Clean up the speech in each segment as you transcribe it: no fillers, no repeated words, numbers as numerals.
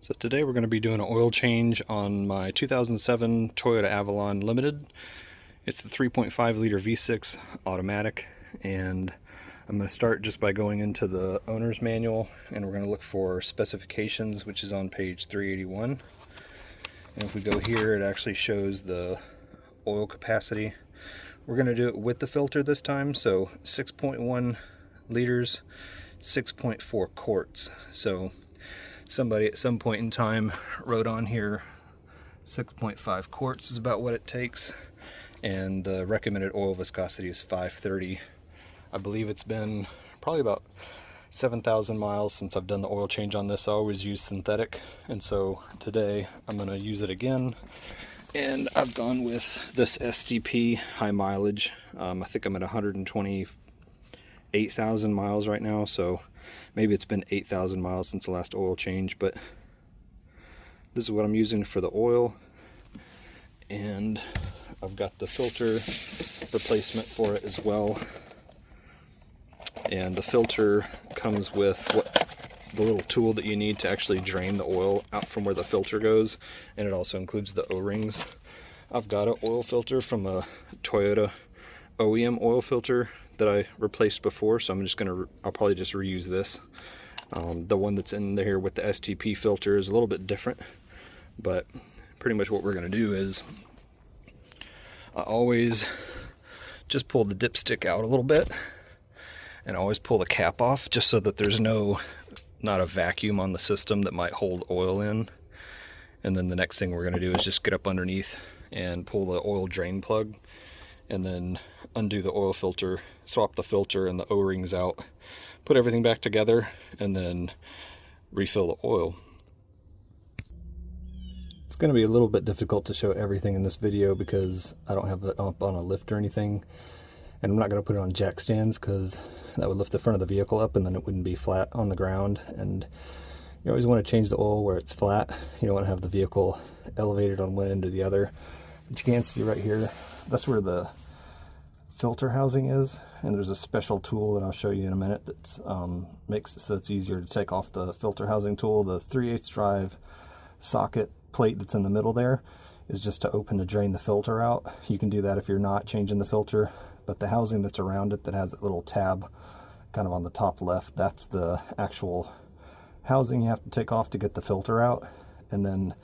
So today we're going to be doing an oil change on my 2007 Toyota Avalon Limited. It's the 3.5 liter V6 automatic, and I'm going to start just by going into the owner's manual, and we're going to look for specifications, which is on page 381. And if we go here, it actually shows the oil capacity. We're going to do it with the filter this time, so 6.1 liters, 6.4 quarts. So somebody at some point in time wrote on here 6.5 quarts is about what it takes, and the recommended oil viscosity is 530. I believe it's been probably about 7,000 miles since I've done the oil change on this. I always use synthetic, and so today I'm going to use it again, and I've gone with this SDP high mileage. I think I'm at 128,000 miles right now, so maybe it's been 8,000 miles since the last oil change, but this is what I'm using for the oil. And I've got the filter replacement for it as well. And the filter comes with the little tool that you need to actually drain the oil out from where the filter goes, and it also includes the O-rings. I've got an oil filter from a Toyota OEM oil filter that I replaced before, so I'll probably just reuse this. The one that's in there with the STP filter is a little bit different, but pretty much what we're going to do is I always just pull the dipstick out a little bit and always pull the cap off, just so that there's not a vacuum on the system that might hold oil in. And then the next thing we're going to do is just get up underneath and pull the oil drain plug, and then undo the oil filter, swap the filter and the O-rings out, put everything back together, and then refill the oil. It's going to be a little bit difficult to show everything in this video because I don't have it up on a lift or anything, and I'm not going to put it on jack stands because that would lift the front of the vehicle up and then it wouldn't be flat on the ground. And you always want to change the oil where it's flat. You don't want to have the vehicle elevated on one end or the other. But you can see right here, that's where the filter housing is, and there's a special tool that I'll show you in a minute that makes it so it's easier to take off the filter housing tool. The 3/8 drive socket plate that's in the middle there is just to open to drain the filter out. You can do that if you're not changing the filter, but the housing that's around it that has that little tab kind of on the top left, that's the actual housing you have to take off to get the filter out. And then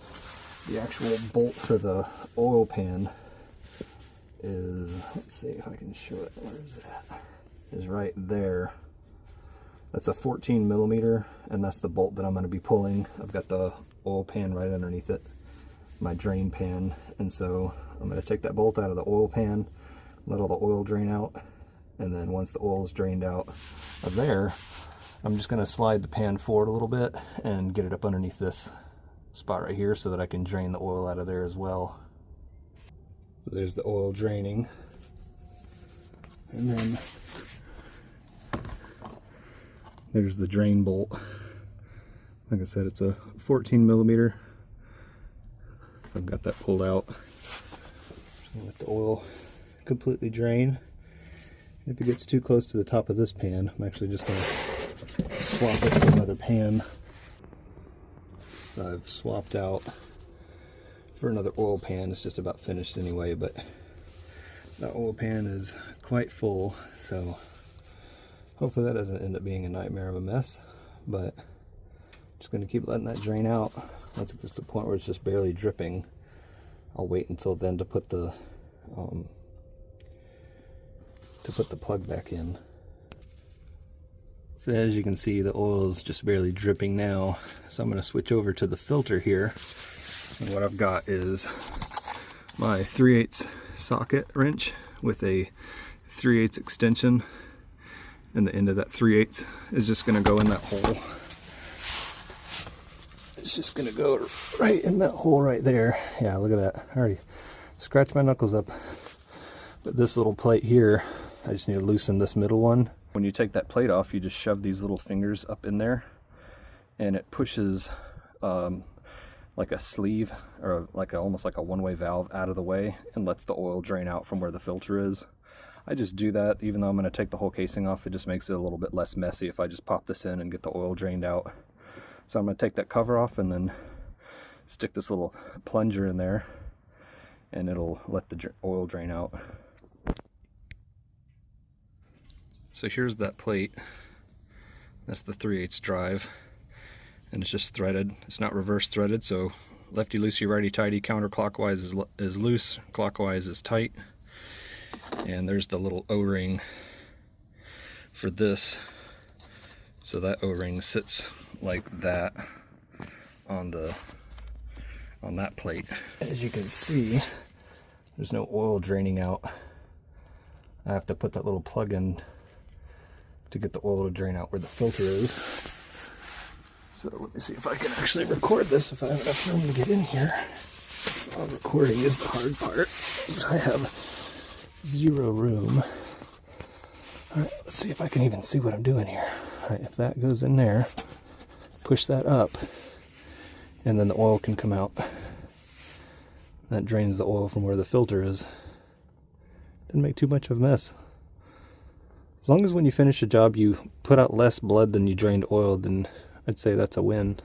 the actual bolt for the oil pan is, let's see if I can show it, where is it at? Is right there. That's a 14 millimeter, and that's the bolt that I'm going to be pulling. I've got the oil pan right underneath it, my drain pan, and so I'm going to take that bolt out of the oil pan, let all the oil drain out, and then once the oil is drained out of there, I'm just going to slide the pan forward a little bit and get it up underneath this spot right here so that I can drain the oil out of there as well. So there's the oil draining, and then there's the drain bolt. Like I said, it's a 14 millimeter. I've got that pulled out. Just gonna let the oil completely drain. If it gets too close to the top of this pan, I'm actually just going to swap it to another pan. So I've swapped out for another oil pan. It's just about finished anyway, but that oil pan is quite full, so hopefully that doesn't end up being a nightmare of a mess. But just going to keep letting that drain out. Once it gets to the point where it's just barely dripping, I'll wait until then to put the plug back in. So as you can see, the oil is just barely dripping now, so I'm going to switch over to the filter here. And what I've got is my 3/8 socket wrench with a 3/8 extension, and the end of that 3/8 is just going to go in that hole. It's just going to go right in that hole right there. Yeah, look at that. I already scratched my knuckles up. But this little plate here, I just need to loosen this middle one. When you take that plate off, you just shove these little fingers up in there, and it pushes like a sleeve, or almost like a one-way valve out of the way, and lets the oil drain out from where the filter is. I just do that even though I'm going to take the whole casing off. It just makes it a little bit less messy if I just pop this in and get the oil drained out. So I'm going to take that cover off and then stick this little plunger in there and it'll let the oil drain out. So here's that plate. That's the 3/8 drive, and it's just threaded. It's not reverse threaded, so lefty loosey, righty tighty, counterclockwise is loose, clockwise is tight. And there's the little O-ring for this. So that O-ring sits like that on that plate. As you can see, there's no oil draining out. I have to put that little plug in to get the oil to drain out where the filter is. So let me see if I can actually record this if I have enough room to get in here. Well, recording is the hard part, because I have 0 room. Alright, let's see if I can even see what I'm doing here. Alright, if that goes in there, push that up, and then the oil can come out. That drains the oil from where the filter is. Didn't make too much of a mess. As long as when you finish a job you put out less blood than you drained oil, then I'd say that's a win.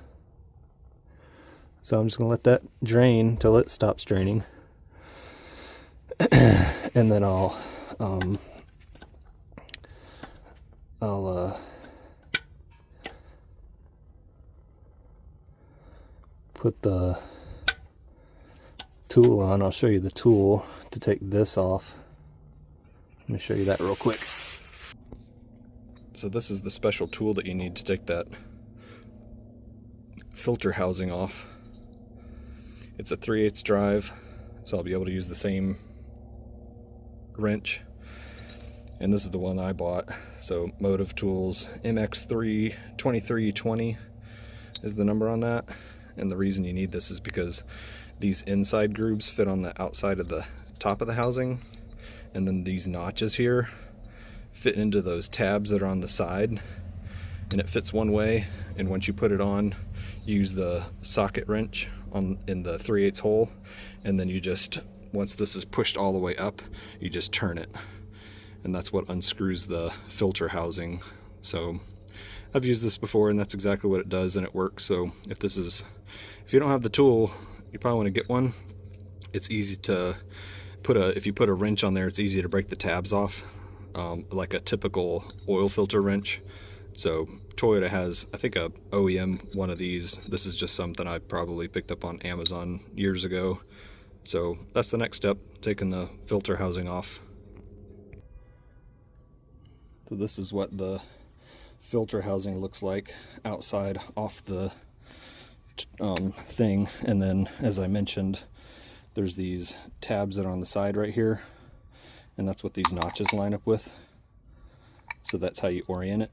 So I'm just going to let that drain till it stops draining. And then I'll put the tool on. I'll show you the tool to take this off. Let me show you that real quick. So this is the special tool that you need to take that filter housing off. It's a 3/8 drive, so I'll be able to use the same wrench. And this is the one I bought. So Motive Tools MX3 2320 is the number on that. And the reason you need this is because these inside grooves fit on the outside of the top of the housing, and then these notches here fit into those tabs that are on the side, and it fits one way. And once you put it on, you use the socket wrench in the 3/8 hole, and then you just, once this is pushed all the way up, you just turn it, and that's what unscrews the filter housing. So I've used this before, and that's exactly what it does, and it works. So if you don't have the tool, you probably want to get one. It's easy to if you put a wrench on there, it's easy to break the tabs off, like a typical oil filter wrench. So Toyota has, I think, a OEM one of these. This is just something I probably picked up on Amazon years ago. So that's the next step, taking the filter housing off. So this is what the filter housing looks like outside off the thing. And then, as I mentioned, there's these tabs that are on the side right here, and that's what these notches line up with. So that's how you orient it.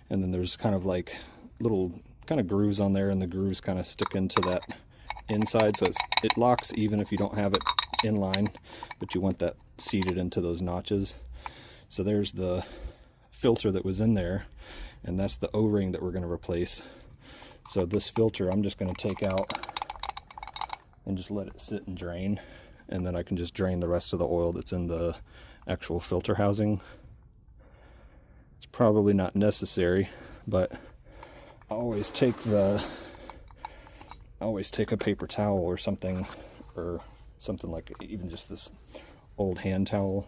And then there's kind of like little kind of grooves on there, and the grooves kind of stick into that inside, so it locks even if you don't have it in line, but you want that seated into those notches. So there's the filter that was in there, and that's the O-ring that we're going to replace. So this filter I'm just going to take out and just let it sit and drain, and then I can just drain the rest of the oil that's in the actual filter housing. It's probably not necessary, but I always take a paper towel or something like even just this old hand towel,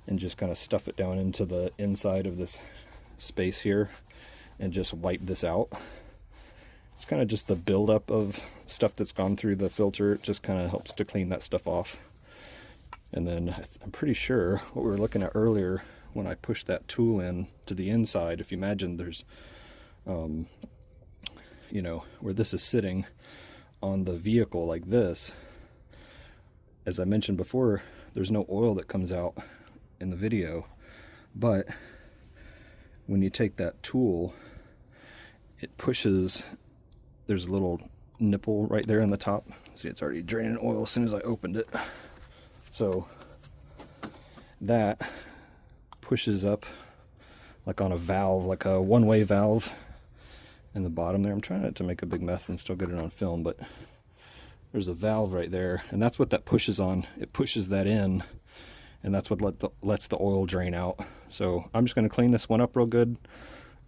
and just kind of stuff it down into the inside of this space here and just wipe this out. It's kind of just the buildup of stuff that's gone through the filter. It just kind of helps to clean that stuff off. And then I'm pretty sure what we were looking at earlier, when I pushed that tool in to the inside, if you imagine there's you know, where this is sitting on the vehicle like this, as I mentioned before, there's no oil that comes out in the video, but when you take that tool, it pushes, there's a little nipple right there in the top. See, it's already draining oil as soon as I opened it. So that pushes up like on a valve, like a one-way valve in the bottom there. I'm trying not to make a big mess and still get it on film, but there's a valve right there, and that's what that pushes on. It pushes that in, and that's what lets the oil drain out. So I'm just going to clean this one up real good,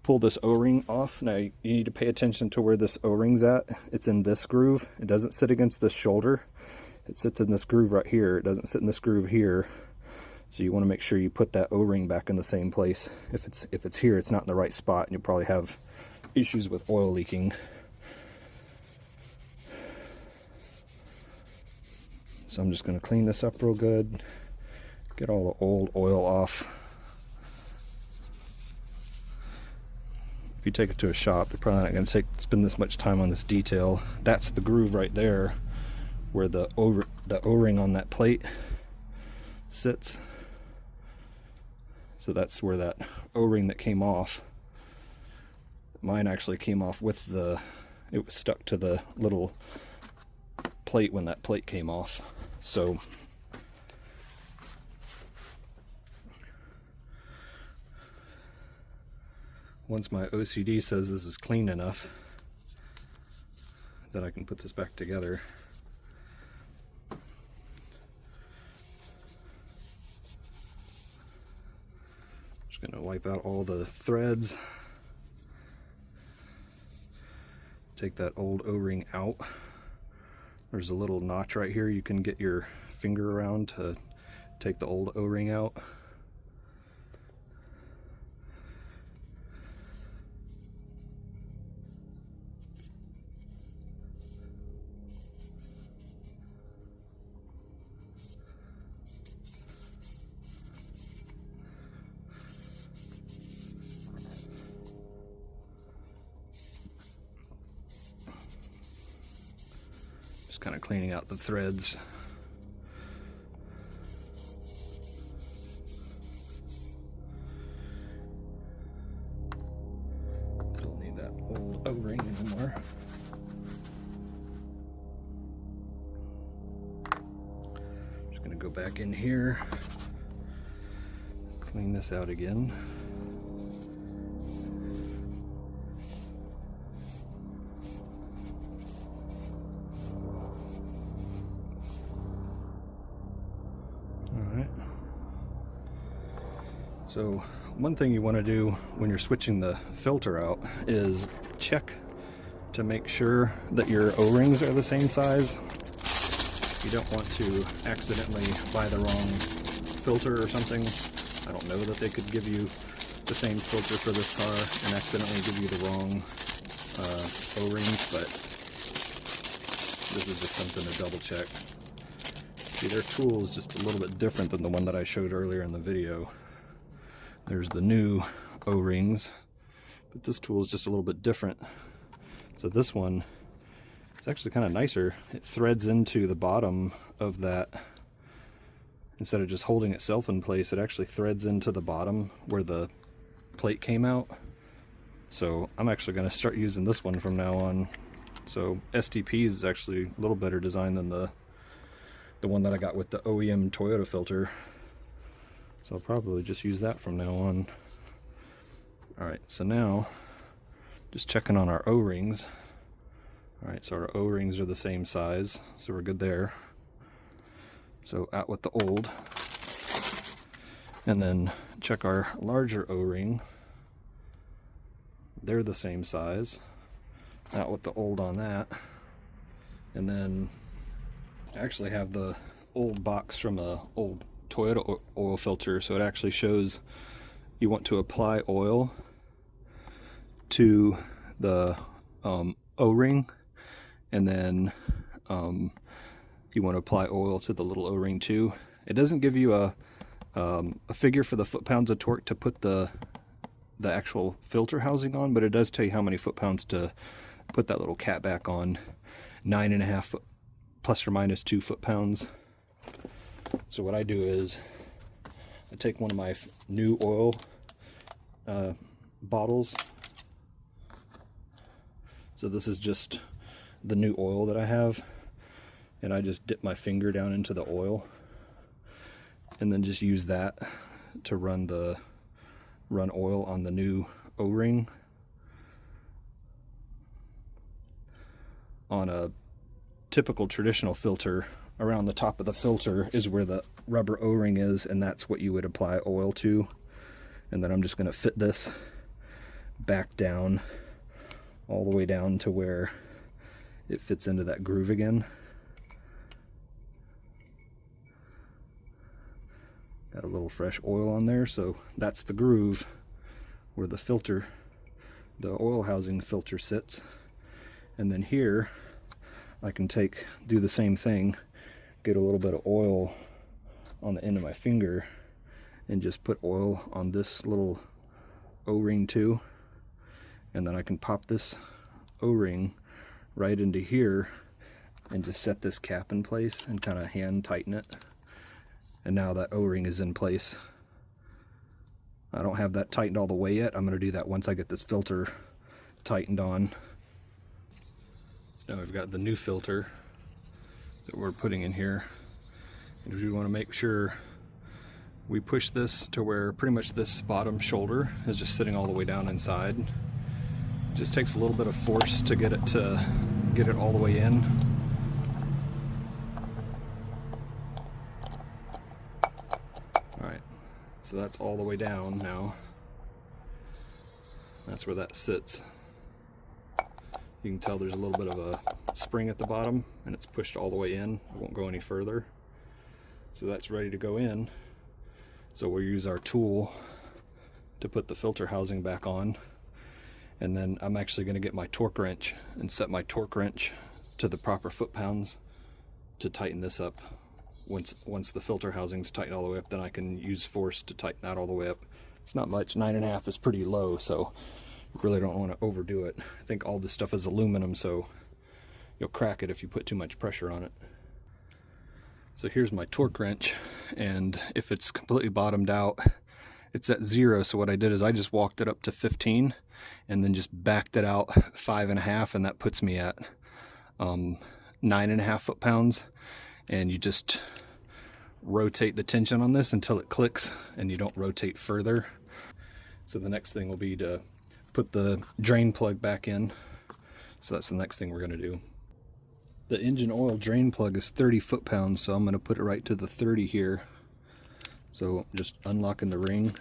pull this O-ring off. Now you need to pay attention to where this O-ring's at. It's in this groove. It doesn't sit against this shoulder. It sits in this groove right here. It doesn't sit in this groove here. So you want to make sure you put that O-ring back in the same place. If it's here, it's not in the right spot, and you'll probably have issues with oil leaking. So I'm just going to clean this up real good, get all the old oil off. If you take it to a shop, you're probably not going to spend this much time on this detail. That's the groove right there where the O-ring on that plate sits. So that's where that O-ring that came off. Mine actually came off with it was stuck to the little plate when that plate came off. So once my OCD says this is clean enough, then I can put this back together. Just gonna wipe out all the threads. Take that old O-ring out. There's a little notch right here you can get your finger around to take the old O-ring out. Just kind of cleaning out the threads. Don't need that old O-ring anymore. Just gonna go back in here, clean this out again. So one thing you want to do when you're switching the filter out is check to make sure that your O-rings are the same size. You don't want to accidentally buy the wrong filter or something. I don't know that they could give you the same filter for this car and accidentally give you the wrong O-rings, but this is just something to double check. See, their tool is just a little bit different than the one that I showed earlier in the video. There's the new O-rings, but this tool is just a little bit different. So this one is actually kind of nicer. It threads into the bottom of that. Instead of just holding itself in place, it actually threads into the bottom where the plate came out. So I'm actually going to start using this one from now on. So STP's is actually a little better design than the one that I got with the OEM Toyota filter. So I'll probably just use that from now on. Alright, so now, just checking on our O-rings. Alright, so our O-rings are the same size, so we're good there. So out with the old. And then check our larger O-ring. They're the same size. Out with the old on that. And then I actually have the old box from a old Toyota oil filter, so it actually shows you want to apply oil to the O-ring, and then you want to apply oil to the little O-ring too. It doesn't give you a figure for the foot-pounds of torque to put the actual filter housing on, but it does tell you how many foot-pounds to put that little cap back on. 9.5 plus or minus 2 foot-pounds. So what I do is I take one of my new oil bottles. So this is just the new oil that I have, and I just dip my finger down into the oil and then just use that to run oil on the new O-ring. On a typical traditional filter, around the top of the filter is where the rubber O-ring is, and that's what you would apply oil to. And then I'm just going to fit this back down all the way down to where it fits into that groove again. Got a little fresh oil on there, so that's the groove where the filter, the oil housing filter sits. And then here I can do the same thing, get a little bit of oil on the end of my finger and just put oil on this little O-ring too, and then I can pop this O-ring right into here and just set this cap in place and kind of hand tighten it. And now that O-ring is in place. I don't have that tightened all the way yet. I'm going to do that once I get this filter tightened on. So now we've got the new filter that we're putting in here. And we want to make sure we push this to where pretty much this bottom shoulder is just sitting all the way down inside. It just takes a little bit of force to get it all the way in. So that's all the way down now. That's where that sits. You can tell there's a little bit of a spring at the bottom and it's pushed all the way in. It won't go any further. So that's ready to go in. So we'll use our tool to put the filter housing back on. And then I'm actually going to get my torque wrench and set my torque wrench to the proper foot-pounds to tighten this up. Once the filter housing's tightened all the way up, then I can use force to tighten that all the way up. It's not much. 9.5 is pretty low, so you really don't want to overdo it. I think all this stuff is aluminum, so you'll crack it if you put too much pressure on it. So here's my torque wrench, and if it's completely bottomed out, it's at 0. So what I did is I just walked it up to 15 and then just backed it out 5.5, and that puts me at 9.5 foot-pounds. And you just rotate the tension on this until it clicks and you don't rotate further. So the next thing will be to put the drain plug back in. So that's the next thing we're going to do. The engine oil drain plug is 30 foot-pounds, so I'm going to put it right to the 30 here. So just unlocking the ring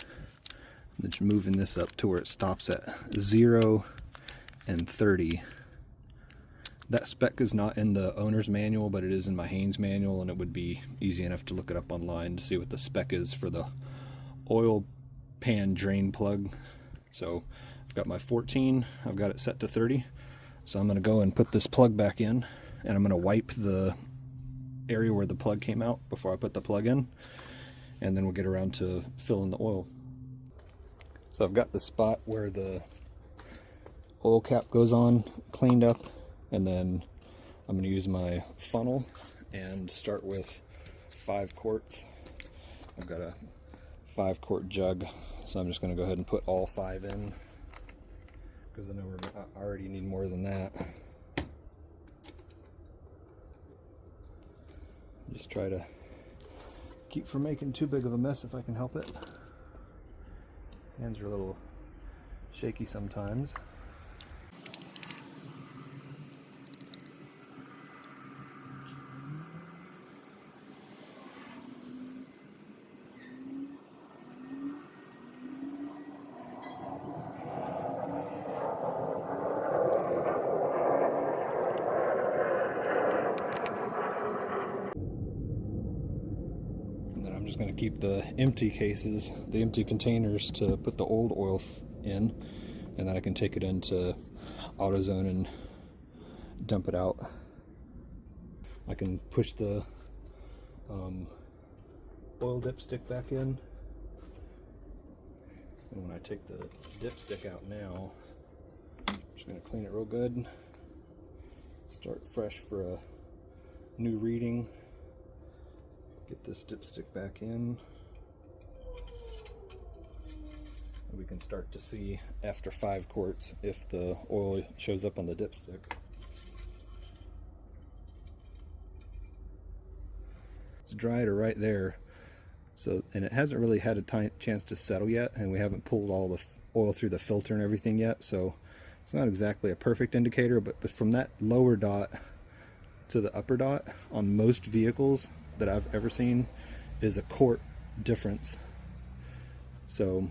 and just moving this up to where it stops at 0 and 30. That spec is not in the owner's manual, but it is in my Haynes manual, and it would be easy enough to look it up online to see what the spec is for the oil pan drain plug. So I've got my 14, I've got it set to 30. So I'm going to go and put this plug back in, and I'm going to wipe the area where the plug came out before I put the plug in, and then we'll get around to filling the oil. So I've got the spot where the oil cap goes on cleaned up. And then I'm going to use my funnel and start with 5 quarts. I've got a 5-quart jug, so I'm just going to go ahead and put all 5 in, because I know I already need more than that. Just try to keep from making too big of a mess if I can help it. Hands are a little shaky sometimes. I'm just going to keep the empty cases, the empty containers, to put the old oil in, and then I can take it into AutoZone and dump it out. I can push the oil dipstick back in, and when I take the dipstick out now, I'm just going to clean it real good, start fresh for a new reading. Get this dipstick back in. We can start to see after 5 quarts if the oil shows up on the dipstick. It's dried right there. So, and it hasn't really had a chance to settle yet, and we haven't pulled all the oil through the filter and everything yet, so it's not exactly a perfect indicator, but from that lower dot to the upper dot on most vehicles that I've ever seen is a quart difference. So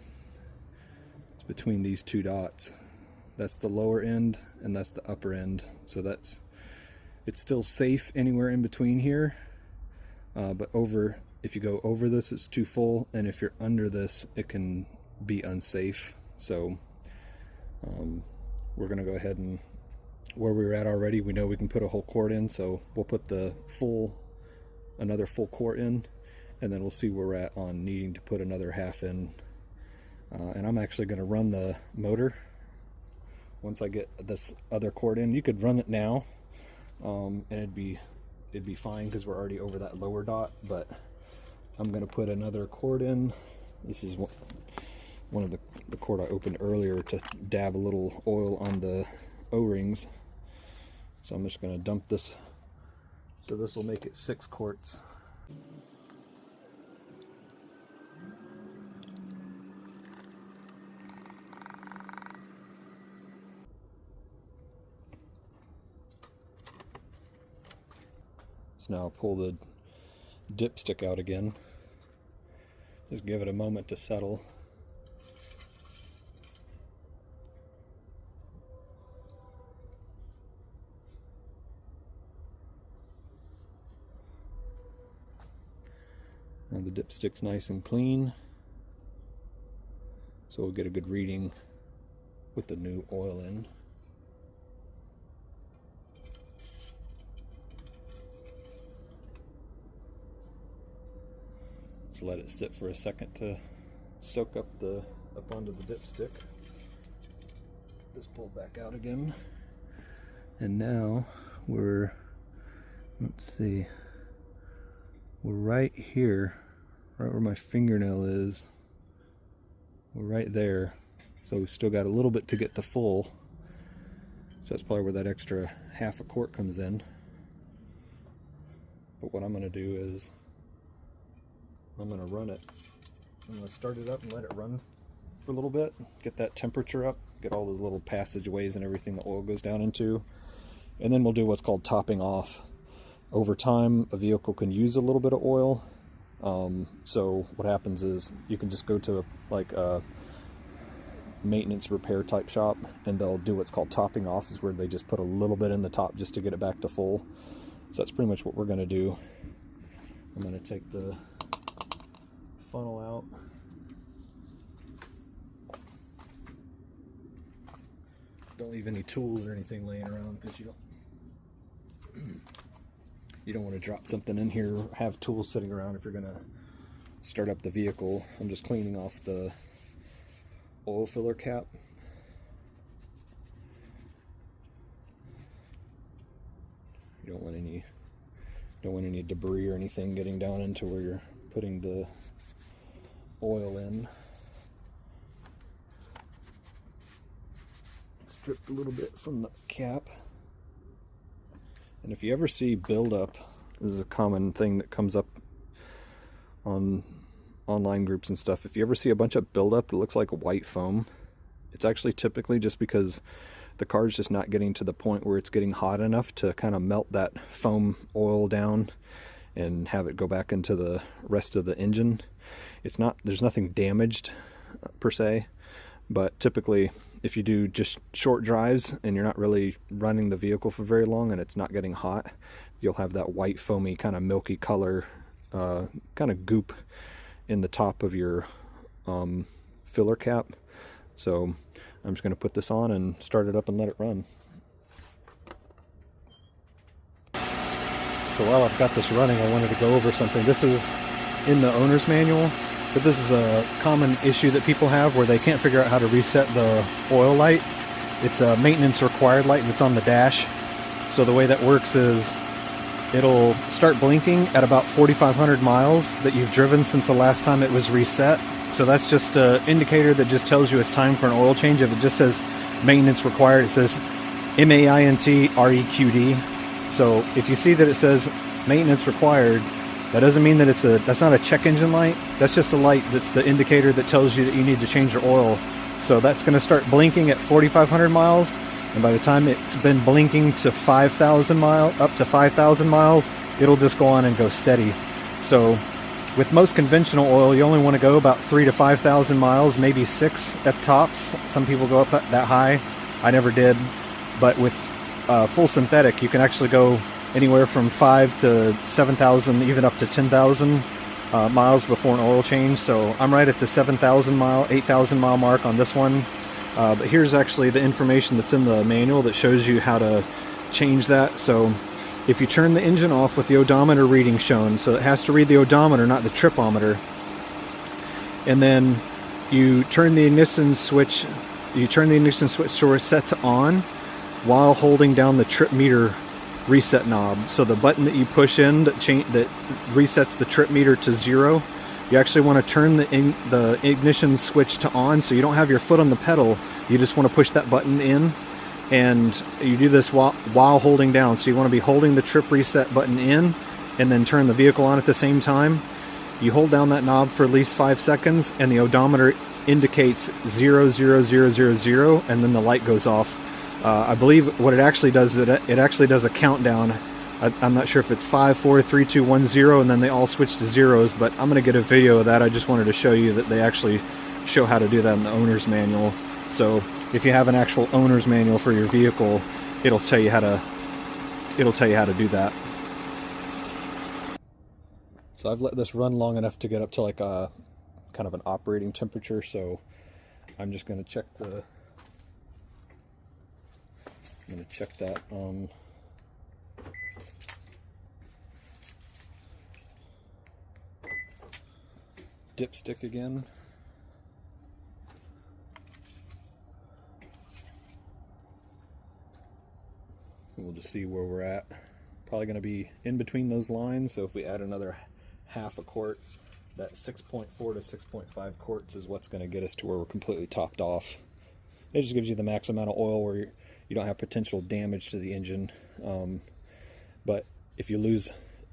it's between these two dots. That's the lower end and that's the upper end. So it's still safe anywhere in between here, but if you go over this, it's too full, and if you're under this, it can be unsafe. So we're gonna go ahead and, where we were at already, we know we can put a whole quart in, so we'll put another full quart in, and then we'll see where we're at on needing to put another half in. And I'm actually going to run the motor once I get this other quart in. You could run it now, and it'd be fine because we're already over that lower dot, but I'm going to put another quart in. This is one of the quart I opened earlier to dab a little oil on the O-rings. So I'm just going to dump this. So this will make it 6 quarts. So now I'll pull the dipstick out again. Just give it a moment to settle. Now the dipstick's nice and clean, so we'll get a good reading with the new oil in. Just let it sit for a second to soak up onto the dipstick. This pulled back out again, and now we're, let's see, we're right here, right where my fingernail is. We're right there, so we've still got a little bit to get to full. So that's probably where that extra half a quart comes in. But what I'm going to do is I'm going to run it. I'm going to start it up and let it run for a little bit, get that temperature up, get all the little passageways and everything the oil goes down into, and then we'll do what's called topping off. Over time, a vehicle can use a little bit of oil. So what happens is you can just go to a maintenance repair type shop, and they'll do what's called topping off, is where they just put a little bit in the top just to get it back to full. So that's pretty much what we're going to do. I'm going to take the funnel out. Don't leave any tools or anything laying around, because you don't want to drop something in here or have tools sitting around if you're going to start up the vehicle. I'm just cleaning off the oil filler cap. You don't want any debris or anything getting down into where you're putting the oil in. Stripped a little bit from the cap. And if you ever see buildup, this is a common thing that comes up on online groups and stuff. If you ever see a bunch of buildup that looks like white foam, it's actually typically just because the car's just not getting to the point where it's getting hot enough to kind of melt that foam oil down and have it go back into the rest of the engine. There's nothing damaged per se, but typically if you do just short drives and you're not really running the vehicle for very long and it's not getting hot, you'll have that white foamy kind of milky color, kind of goop in the top of your filler cap. So I'm just going to put this on and start it up and let it run. So while I've got this running, I wanted to go over something. This is in the owner's manual, but this is a common issue that people have where they can't figure out how to reset the oil light. It's a maintenance required light that's on the dash. So the way that works is it'll start blinking at about 4,500 miles that you've driven since the last time it was reset. So that's just an indicator that just tells you it's time for an oil change. If it just says maintenance required, it says MAINT REQD. So if you see that it says maintenance required, that doesn't mean that that's not a check engine light. That's just a light that's the indicator that tells you that you need to change your oil. So that's going to start blinking at 4,500 miles. And by the time it's been blinking to 5,000 miles, up to 5,000 miles, it'll just go on and go steady. So With most conventional oil, you only want to go about 3,000 to 5,000 miles, maybe 6 at tops. Some people go up that high. I never did. But with full synthetic, you can actually go anywhere from 5 to 7,000, even up to 10,000 miles before an oil change. So I'm right at the 7,000 mile, 8,000 mile mark on this one. But here's actually the information that's in the manual that shows you how to change that. So if you turn the engine off with the odometer reading shown, so it has to read the odometer, not the tripometer, and then you turn the ignition switch, so it's set to on while holding down the trip meter reset knob. So the button that you push in that resets the trip meter to 0, you actually want to turn the ignition switch to on, so you don't have your foot on the pedal. You just want to push that button in, and you do this while holding down. So you want to be holding the trip reset button in and then turn the vehicle on at the same time. You hold down that knob for at least 5 seconds and the odometer indicates 0, 0, 0, 0, 0, and then the light goes off. I believe what it actually does is it actually does a countdown. I'm not sure if it's 5, 4, 3, 2, 1, 0, and then they all switch to zeros, but I'm going to get a video of that. I just wanted to show you that they actually show how to do that in the owner's manual. So if you have an actual owner's manual for your vehicle, it'll tell you how to do that. So I've let this run long enough to get up to like a kind of an operating temperature, so I'm just going to check that dipstick again. We'll just see where we're at. Probably going to be in between those lines, so if we add another half a quart, that 6.4 to 6.5 quarts is what's going to get us to where we're completely topped off. It just gives you the max amount of oil where you don't have potential damage to the engine. But if you lose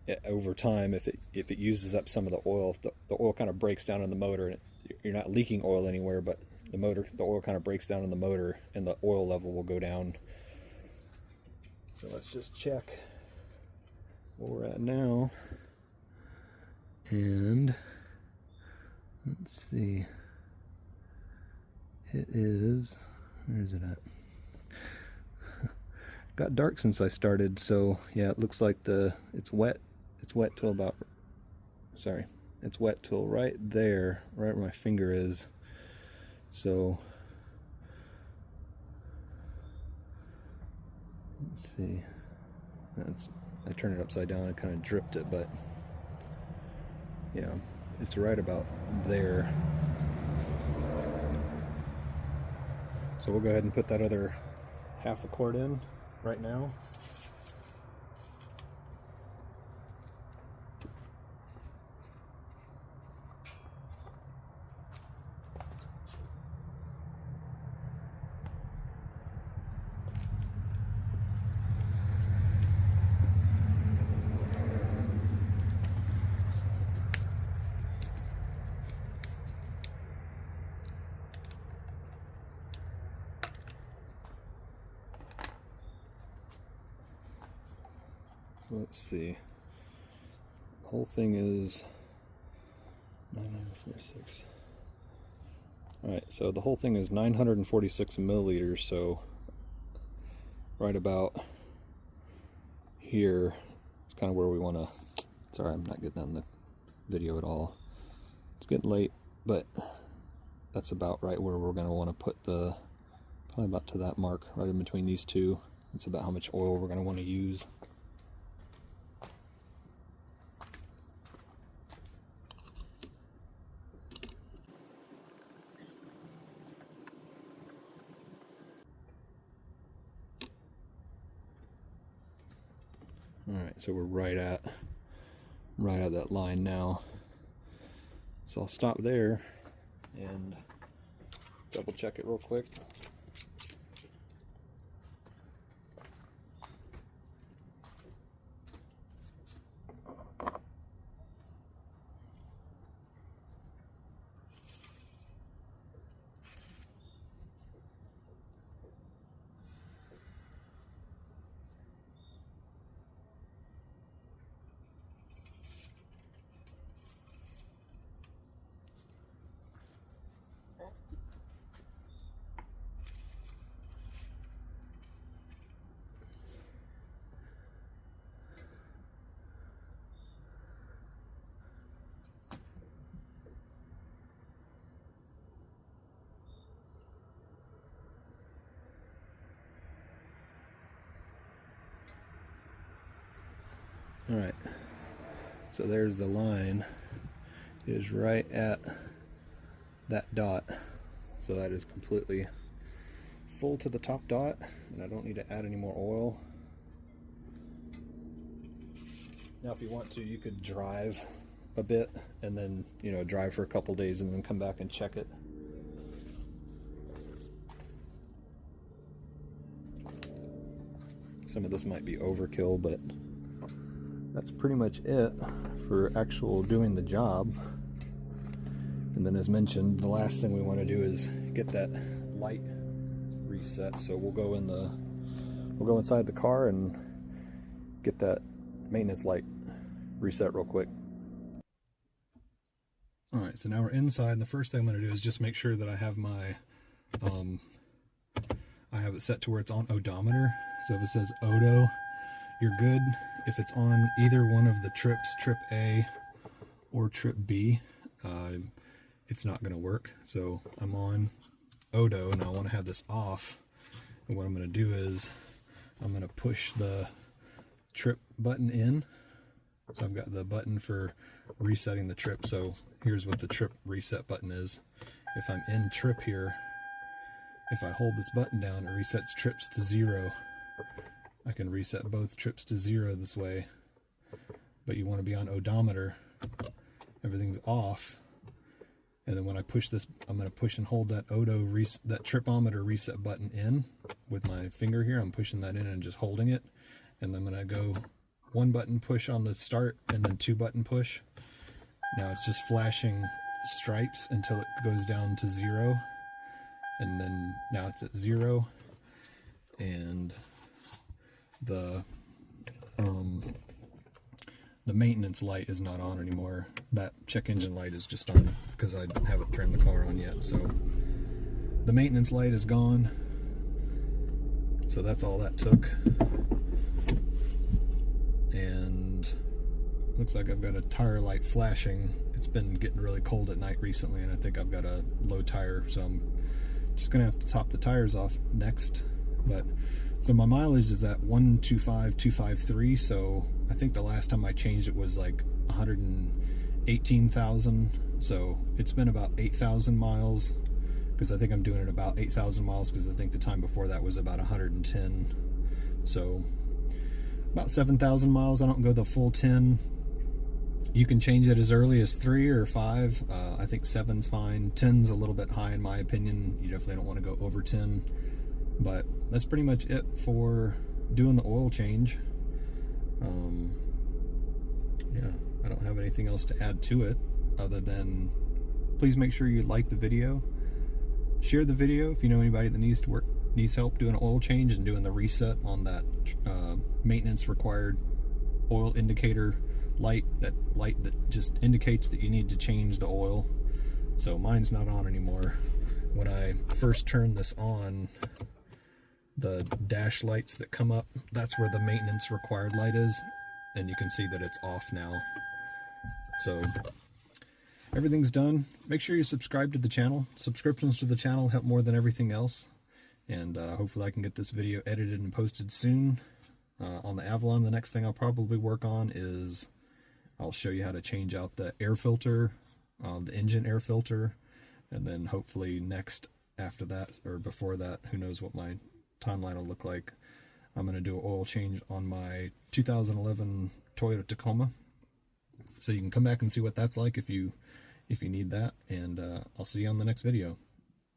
it over time, if it uses up some of the oil, the oil kind of breaks down in the motor, and you're not leaking oil anywhere, but the oil kind of breaks down in the motor and the oil level will go down. So let's just check where we're at now. And let's see. It is, where is it at? Got dark since I started, so yeah, it looks like it's wet. It's wet till about, sorry, it's wet till right there, right where my finger is. So let's see. I turned it upside down and kind of dripped it, but yeah, it's right about there. So we'll go ahead and put that other half a quart in right now. Let's see. The whole thing is 946. Alright, so the whole thing is 946 milliliters, so right about here is kind of where we want to. Sorry, I'm not getting on the video at all. It's getting late, but that's about right where we're going to want to put probably about to that mark, right in between these two. It's about how much oil we're going to want to use. Alright, so we're right at that line now. So I'll stop there and double check it real quick. Alright, so there's the line. It is right at that dot. So that is completely full to the top dot, and I don't need to add any more oil. Now if you want to, you could drive a bit and then, you know, drive for a couple days and then come back and check it. Some of this might be overkill, but that's pretty much it for actual doing the job. And then as mentioned, the last thing we want to do is get that light reset. So we'll go inside the car and get that maintenance light reset real quick. All right, so now we're inside, and the first thing I'm going to do is just make sure that I have my I have it set to where it's on odometer. So if it says Odo, you're good. If it's on either one of the trips, trip A or trip B, it's not going to work. So I'm on Odo and I want to have this off. And what I'm going to do is I'm going to push the trip button in. So I've got the button for resetting the trip. So here's what the trip reset button is. If I'm in trip here, if I hold this button down, it resets trips to 0. I can reset both trips to 0 this way, but you want to be on odometer. Everything's off, and then when I push this, I'm going to push and hold that that tripometer reset button in with my finger here. I'm pushing that in and just holding it, and I'm going to go 1 button push on the start and then 2 button push. Now it's just flashing stripes until it goes down to 0, and then now it's at 0, and the maintenance light is not on anymore. That check engine light is just on because I haven't turned the car on yet. So the maintenance light is gone. So that's all that took. And looks like I've got a tire light flashing. It's been getting really cold at night recently, and I think I've got a low tire, so I'm just gonna have to top the tires off next. But so my mileage is at 125,253, so I think the last time I changed it was like 118,000, so it's been about 8,000 miles, because I think I'm doing it about 8,000 miles, because I think the time before that was about 110, so about 7,000 miles. I don't go the full 10. You can change it as early as 3 or 5. I think 7's fine. 10's a little bit high in my opinion. You definitely don't want to go over 10. But that's pretty much it for doing the oil change. Yeah, I don't have anything else to add to it other than please make sure you like the video. Share the video if you know anybody that needs help doing an oil change and doing the reset on that maintenance required oil indicator light, that light that just indicates that you need to change the oil. So mine's not on anymore. When I first turned this on, the dash lights that come up, that's where the maintenance required light is, and you can see that it's off now. So everything's done. Make sure you subscribe to the channel. Subscriptions to the channel help more than everything else, and hopefully I can get this video edited and posted soon. On the Avalon, the next thing I'll probably work on is I'll show you how to change out the air filter, the engine air filter, and then hopefully next after that, or before that, who knows what my timeline will look like, I'm going to do an oil change on my 2011 Toyota Tacoma. So you can come back and see what that's like if you need that, and I'll see you on the next video.